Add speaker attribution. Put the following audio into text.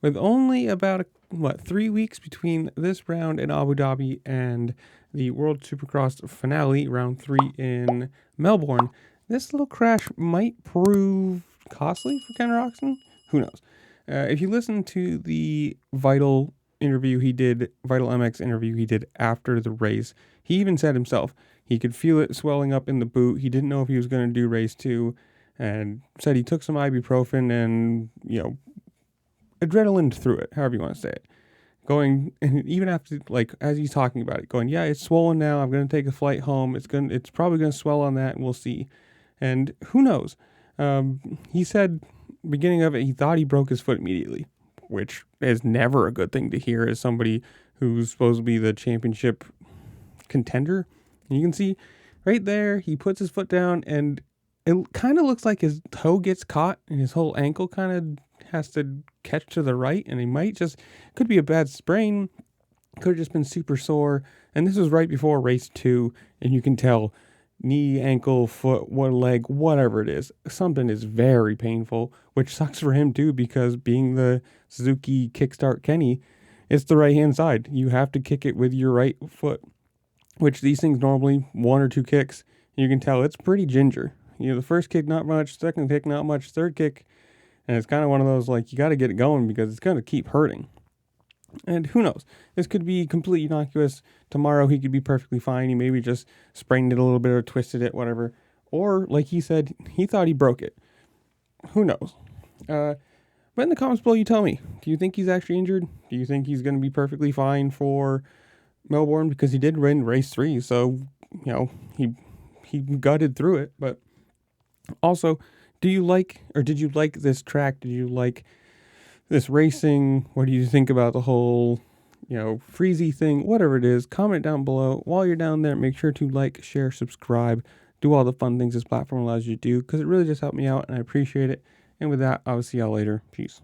Speaker 1: with only about, 3 weeks between this round in Abu Dhabi and the World Supercross finale, round 3 in Melbourne. This little crash might prove costly for Ken Roczen. Who knows? If you listen to the Vital MX interview he did after the race, he even said himself he could feel it swelling up in the boot. He didn't know if he was going to do race 2, and said he took some ibuprofen and, adrenaline through it, however you want to say it. Going, and even after, as he's talking about it, going, yeah, it's swollen now. I'm going to take a flight home. It's probably going to swell on that, and we'll see. And who knows? He said, beginning of it, he thought he broke his foot immediately, which is never a good thing to hear as somebody who's supposed to be the championship contender. And you can see right there, he puts his foot down, and it kind of looks like his toe gets caught, and his whole ankle kind of has to catch to the right, and he could be a bad sprain, could have just been super sore. And this was right before race 2, and you can tell knee, ankle, foot, one leg, whatever it is, something is very painful, which sucks for him too, because being the Suzuki Kickstart Kenny, it's the right hand side. You have to kick it with your right foot, which these things normally 1 or 2 kicks. You can tell it's pretty ginger. The first kick, not much. Second kick, not much. Third kick, and it's kind of one of those, you got to get it going because it's going to keep hurting. And who knows? This could be completely innocuous. Tomorrow he could be perfectly fine. He maybe just sprained it a little bit or twisted it, whatever. Or, like he said, he thought he broke it. Who knows? But in the comments below, you tell me. Do you think he's actually injured? Do you think he's going to be perfectly fine for Melbourne? Because he did win race 3, so, he gutted through it. But also, did you like this track? Did you like this racing? What do you think about the whole, freezy thing? Whatever it is, comment down below. While you're down there, make sure to like, share, subscribe, do all the fun things this platform allows you to do, because it really just helped me out, and I appreciate it. And with that, I'll see y'all later. Peace.